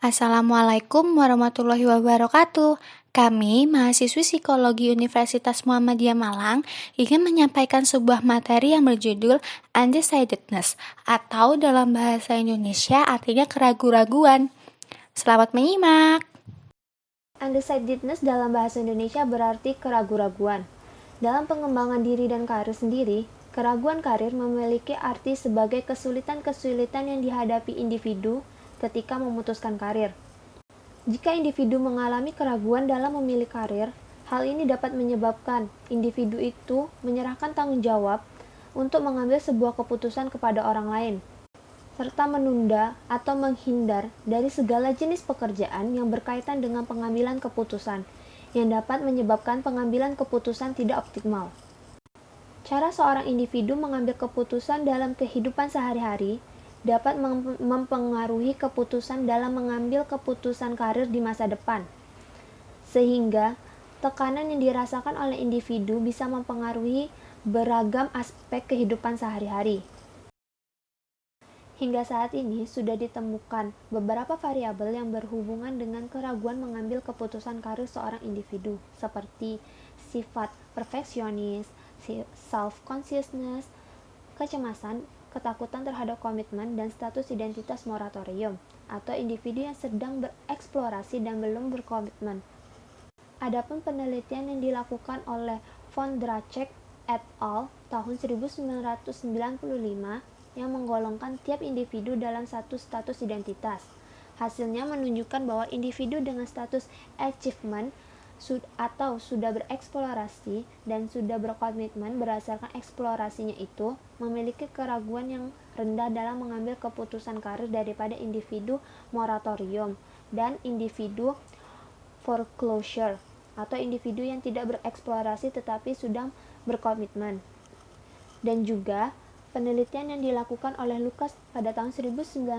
Assalamualaikum warahmatullahi wabarakatuh. Kami, mahasiswi psikologi Universitas Muhammadiyah Malang, ingin menyampaikan sebuah materi yang berjudul undecidedness, atau dalam bahasa Indonesia artinya keraguan-raguan. Selamat menyimak. Undecidedness dalam bahasa Indonesia berarti keraguan-raguan. Dalam pengembangan diri dan karir sendiri, keraguan karir memiliki arti sebagai kesulitan-kesulitan yang dihadapi individu ketika memutuskan karir. Jika individu mengalami keraguan dalam memilih karir, hal ini dapat menyebabkan individu itu menyerahkan tanggung jawab untuk mengambil sebuah keputusan kepada orang lain, serta menunda atau menghindar dari segala jenis pekerjaan yang berkaitan dengan pengambilan keputusan, yang dapat menyebabkan pengambilan keputusan tidak optimal. Cara seorang individu mengambil keputusan dalam kehidupan sehari-hari dapat mempengaruhi keputusan dalam mengambil keputusan karir di masa depan, sehingga tekanan yang dirasakan oleh individu bisa mempengaruhi beragam aspek kehidupan sehari-hari. Hingga saat ini sudah ditemukan beberapa variabel yang berhubungan dengan keraguan mengambil keputusan karir seorang individu, seperti sifat perfeksionis, self-consciousness, kecemasan, ketakutan terhadap komitmen, dan status identitas moratorium, atau individu yang sedang bereksplorasi dan belum berkomitmen. Adapun penelitian yang dilakukan oleh von Dracek et al. Tahun 1995 yang menggolongkan tiap individu dalam satu status identitas. Hasilnya menunjukkan bahwa individu dengan status achievement atau sudah bereksplorasi dan sudah berkomitmen berdasarkan eksplorasinya itu memiliki keraguan yang rendah dalam mengambil keputusan karir daripada individu moratorium dan individu foreclosure atau individu yang tidak bereksplorasi tetapi sudah berkomitmen. Dan juga penelitian yang dilakukan oleh Lucas pada tahun 1997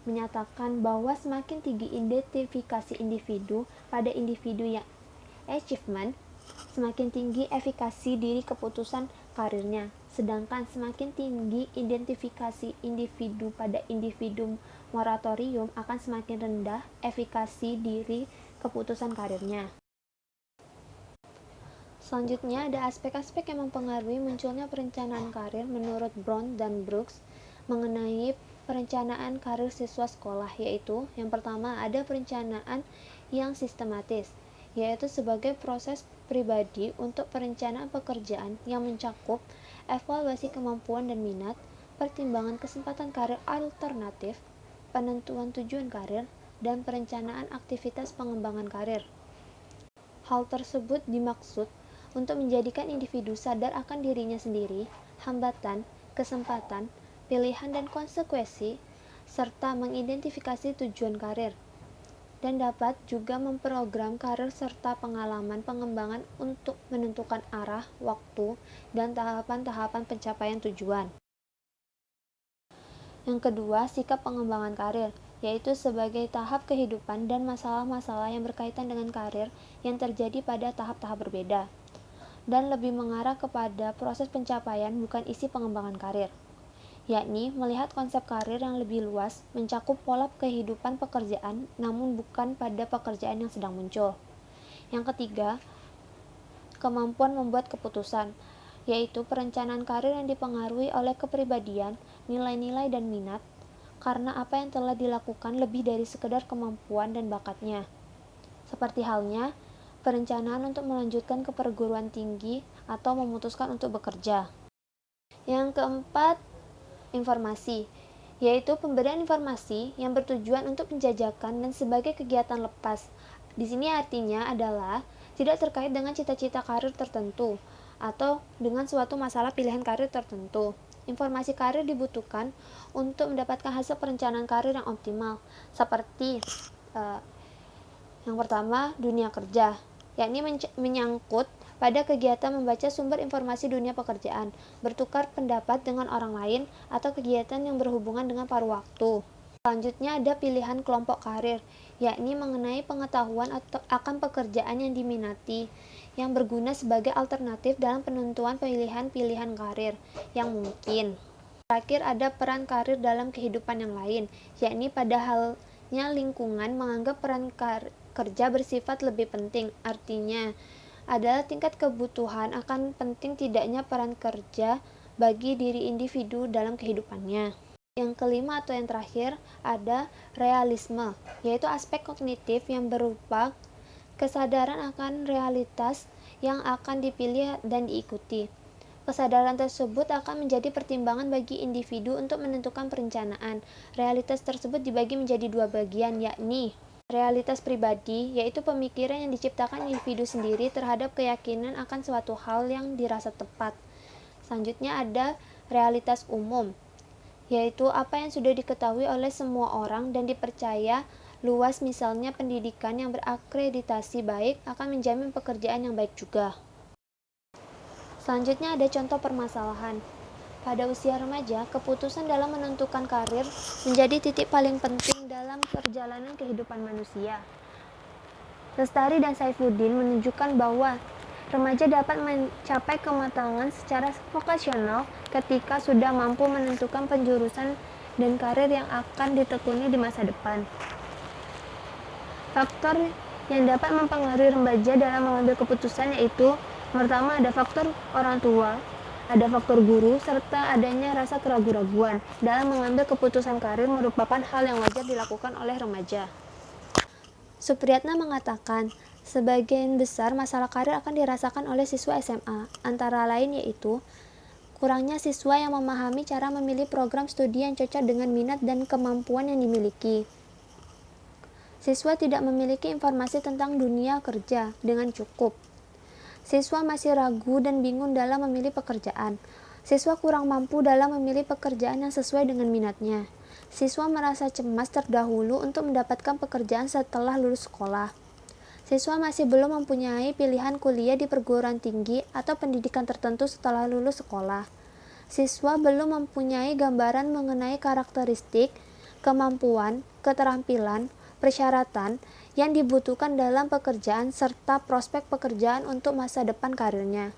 menyatakan bahwa semakin tinggi identifikasi individu pada individu yang achievement, semakin tinggi efikasi diri keputusan karirnya. Sedangkan semakin tinggi identifikasi individu pada individu moratorium akan semakin rendah efikasi diri keputusan karirnya. Selanjutnya ada aspek-aspek yang mempengaruhi munculnya perencanaan karir menurut Brown dan Brooks mengenai perencanaan karir siswa sekolah, yaitu yang pertama ada perencanaan yang sistematis, yaitu sebagai proses pribadi untuk perencanaan pekerjaan yang mencakup evaluasi kemampuan dan minat, pertimbangan kesempatan karir alternatif, penentuan tujuan karir, dan perencanaan aktivitas pengembangan karir. Hal tersebut dimaksud untuk menjadikan individu sadar akan dirinya sendiri, hambatan, kesempatan, pilihan dan konsekuensi, serta mengidentifikasi tujuan karir, dan dapat juga memprogram karir serta pengalaman pengembangan untuk menentukan arah, waktu, dan tahapan-tahapan pencapaian tujuan. Yang kedua, sikap pengembangan karir, yaitu sebagai tahap kehidupan dan masalah-masalah yang berkaitan dengan karir yang terjadi pada tahap-tahap berbeda, dan lebih mengarah kepada proses pencapaian bukan isi pengembangan karir, yakni melihat konsep karir yang lebih luas, mencakup pola kehidupan pekerjaan, namun bukan pada pekerjaan yang sedang muncul. Yang ketiga, kemampuan membuat keputusan, yaitu perencanaan karir yang dipengaruhi oleh kepribadian, nilai-nilai dan minat, karena apa yang telah dilakukan lebih dari sekedar kemampuan dan bakatnya. Seperti halnya, perencanaan untuk melanjutkan ke perguruan tinggi atau memutuskan untuk bekerja. Yang keempat, informasi, yaitu pemberian informasi yang bertujuan untuk penjajakan dan sebagai kegiatan lepas. Di sini artinya adalah tidak terkait dengan cita-cita karir tertentu atau dengan suatu masalah pilihan karir tertentu. Informasi karir dibutuhkan untuk mendapatkan hasil perencanaan karir yang optimal, seperti yang pertama, dunia kerja, yakni menyangkut pada kegiatan membaca sumber informasi dunia pekerjaan, bertukar pendapat dengan orang lain, atau kegiatan yang berhubungan dengan paruh waktu. Selanjutnya ada pilihan kelompok karir, yakni mengenai pengetahuan akan pekerjaan yang diminati, yang berguna sebagai alternatif dalam penentuan pilihan-pilihan karir yang mungkin. Terakhir ada peran karir dalam kehidupan yang lain, yakni pada hal lingkungan menganggap peran kerja bersifat lebih penting. Artinya, adalah tingkat kebutuhan akan penting tidaknya peran kerja bagi diri individu dalam kehidupannya. Yang kelima atau yang terakhir ada realisme, yaitu aspek kognitif yang berupa kesadaran akan realitas yang akan dipilih dan diikuti. Kesadaran tersebut akan menjadi pertimbangan bagi individu untuk menentukan perencanaan. Realitas tersebut dibagi menjadi dua bagian, yakni realitas pribadi, yaitu pemikiran yang diciptakan individu sendiri terhadap keyakinan akan suatu hal yang dirasa tepat. Selanjutnya ada realitas umum, yaitu apa yang sudah diketahui oleh semua orang dan dipercaya luas, misalnya pendidikan yang berakreditasi baik akan menjamin pekerjaan yang baik juga. Selanjutnya ada contoh permasalahan. Pada usia remaja, keputusan dalam menentukan karir menjadi titik paling penting dalam perjalanan kehidupan manusia. Lestari dan Saifuddin menunjukkan bahwa remaja dapat mencapai kematangan secara vokasional ketika sudah mampu menentukan penjurusan dan karir yang akan ditekuni di masa depan. Faktor yang dapat mempengaruhi remaja dalam mengambil keputusan yaitu pertama ada faktor orang tua, ada faktor guru, serta adanya rasa keraguan-raguan dalam mengambil keputusan karir merupakan hal yang wajar dilakukan oleh remaja. Supriyatna mengatakan, sebagian besar masalah karir akan dirasakan oleh siswa SMA, antara lain yaitu kurangnya siswa yang memahami cara memilih program studi yang cocok dengan minat dan kemampuan yang dimiliki. Siswa tidak memiliki informasi tentang dunia kerja dengan cukup. Siswa masih ragu dan bingung dalam memilih pekerjaan. Siswa kurang mampu dalam memilih pekerjaan yang sesuai dengan minatnya. Siswa merasa cemas terdahulu untuk mendapatkan pekerjaan setelah lulus sekolah. Siswa masih belum mempunyai pilihan kuliah di perguruan tinggi atau pendidikan tertentu setelah lulus sekolah. Siswa belum mempunyai gambaran mengenai karakteristik, kemampuan, keterampilan, persyaratan yang dibutuhkan dalam pekerjaan serta prospek pekerjaan untuk masa depan karirnya.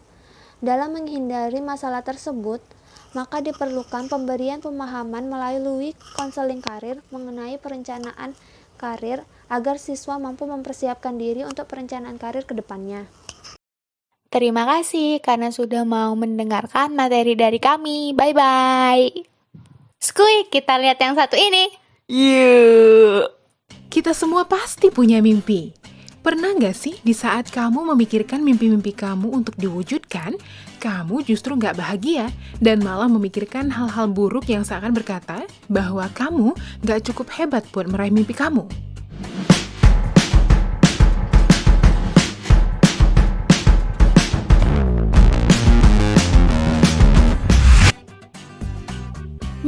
Dalam menghindari masalah tersebut, maka diperlukan pemberian pemahaman melalui konseling karir mengenai perencanaan karir agar siswa mampu mempersiapkan diri untuk perencanaan karir ke depannya. Terima kasih karena sudah mau mendengarkan materi dari kami. Bye-bye. Skuy, kita lihat yang satu ini. Yuk! Kita semua pasti punya mimpi. Pernah nggak sih di saat kamu memikirkan mimpi-mimpi kamu untuk diwujudkan, kamu justru nggak bahagia dan malah memikirkan hal-hal buruk yang seakan berkata bahwa kamu nggak cukup hebat buat meraih mimpi kamu?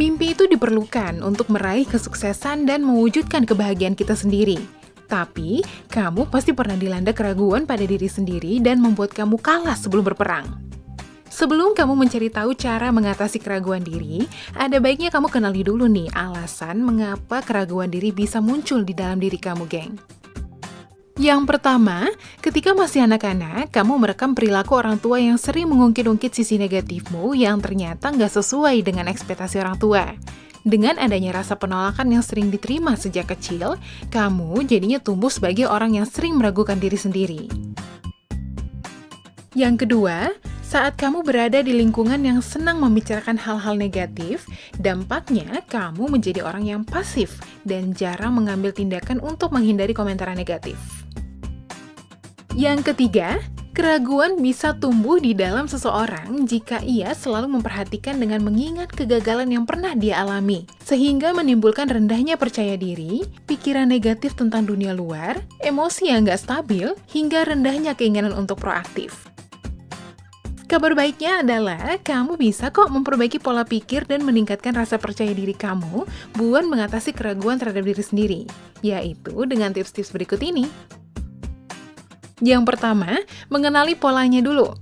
Mimpi itu diperlukan untuk meraih kesuksesan dan mewujudkan kebahagiaan kita sendiri. Tapi, kamu pasti pernah dilanda keraguan pada diri sendiri dan membuat kamu kalah sebelum berperang. Sebelum kamu mencari tahu cara mengatasi keraguan diri, ada baiknya kamu kenali dulu nih alasan mengapa keraguan diri bisa muncul di dalam diri kamu, geng. Yang pertama, ketika masih anak-anak, kamu merekam perilaku orang tua yang sering mengungkit-ungkit sisi negatifmu yang ternyata nggak sesuai dengan ekspektasi orang tua. Dengan adanya rasa penolakan yang sering diterima sejak kecil, kamu jadinya tumbuh sebagai orang yang sering meragukan diri sendiri. Yang kedua, saat kamu berada di lingkungan yang senang membicarakan hal-hal negatif, dampaknya kamu menjadi orang yang pasif dan jarang mengambil tindakan untuk menghindari komentar negatif. Yang ketiga, keraguan bisa tumbuh di dalam seseorang jika ia selalu memperhatikan dengan mengingat kegagalan yang pernah dia alami, sehingga menimbulkan rendahnya percaya diri, pikiran negatif tentang dunia luar, emosi yang nggak stabil, hingga rendahnya keinginan untuk proaktif. Kabar baiknya adalah kamu bisa kok memperbaiki pola pikir dan meningkatkan rasa percaya diri kamu buat mengatasi keraguan terhadap diri sendiri, yaitu dengan tips-tips berikut ini. Yang pertama, mengenali polanya dulu.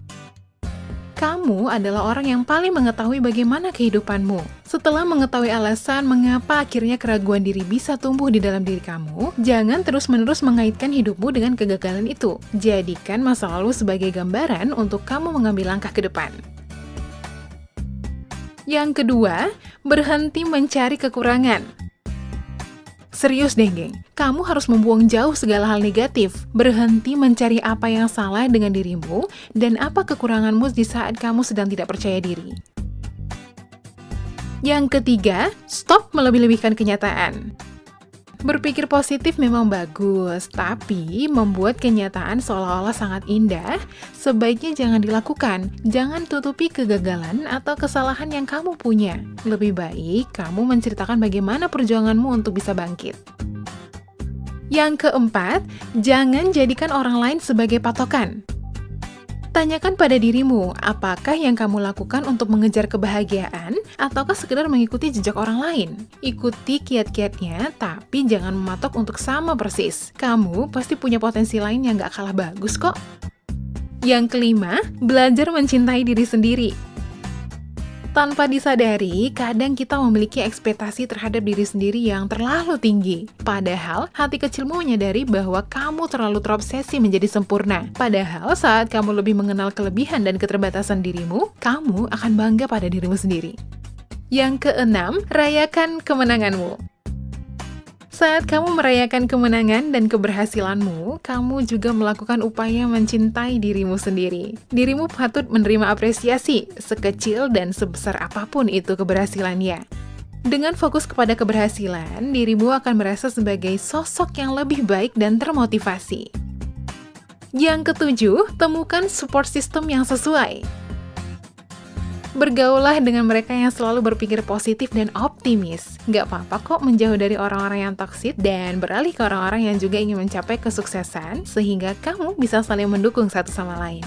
Kamu adalah orang yang paling mengetahui bagaimana kehidupanmu. Setelah mengetahui alasan mengapa akhirnya keraguan diri bisa tumbuh di dalam diri kamu, jangan terus-menerus mengaitkan hidupmu dengan kegagalan itu. Jadikan masa lalu sebagai gambaran untuk kamu mengambil langkah ke depan. Yang kedua, berhenti mencari kekurangan. Serius deh, geng. Kamu harus membuang jauh segala hal negatif. Berhenti mencari apa yang salah dengan dirimu dan apa kekuranganmu di saat kamu sedang tidak percaya diri. Yang ketiga, stop melebih-lebihkan kenyataan. Berpikir positif memang bagus, tapi membuat kenyataan seolah-olah sangat indah, sebaiknya jangan dilakukan. Jangan tutupi kegagalan atau kesalahan yang kamu punya. Lebih baik kamu menceritakan bagaimana perjuanganmu untuk bisa bangkit. Yang keempat, jangan jadikan orang lain sebagai patokan. Tanyakan pada dirimu, apakah yang kamu lakukan untuk mengejar kebahagiaan ataukah sekedar mengikuti jejak orang lain? Ikuti kiat-kiatnya, tapi jangan mematok untuk sama persis. Kamu pasti punya potensi lain yang gak kalah bagus kok. Yang kelima, belajar mencintai diri sendiri. Tanpa disadari, kadang kita memiliki ekspektasi terhadap diri sendiri yang terlalu tinggi. Padahal, hati kecilmu menyadari bahwa kamu terlalu terobsesi menjadi sempurna. Padahal, saat kamu lebih mengenal kelebihan dan keterbatasan dirimu, kamu akan bangga pada dirimu sendiri. Yang keenam, rayakan kemenanganmu. Saat kamu merayakan kemenangan dan keberhasilanmu, kamu juga melakukan upaya mencintai dirimu sendiri. Dirimu patut menerima apresiasi, sekecil dan sebesar apapun itu keberhasilannya. Dengan fokus kepada keberhasilan, dirimu akan merasa sebagai sosok yang lebih baik dan termotivasi. Yang ketujuh, temukan support system yang sesuai. Bergaulah dengan mereka yang selalu berpikir positif dan optimis. Gak apa-apa kok menjauh dari orang-orang yang toksik dan beralih ke orang-orang yang juga ingin mencapai kesuksesan, sehingga kamu bisa saling mendukung satu sama lain.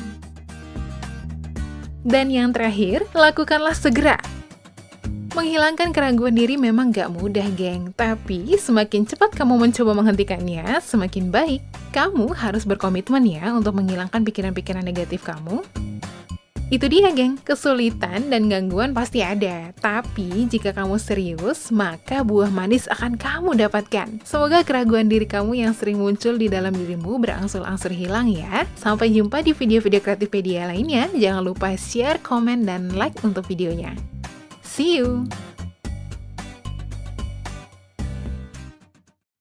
Dan yang terakhir, lakukanlah segera. Menghilangkan keraguan diri memang gak mudah, geng. Tapi semakin cepat kamu mencoba menghentikannya, semakin baik. Kamu harus berkomitmen ya untuk menghilangkan pikiran-pikiran negatif kamu. Itu dia, geng. Kesulitan dan gangguan pasti ada. Tapi jika kamu serius, maka buah manis akan kamu dapatkan. Semoga keraguan diri kamu yang sering muncul di dalam dirimu berangsur-angsur hilang ya. Sampai jumpa di video-video Kreatipedia lainnya. Jangan lupa share, komen, dan like untuk videonya. See you!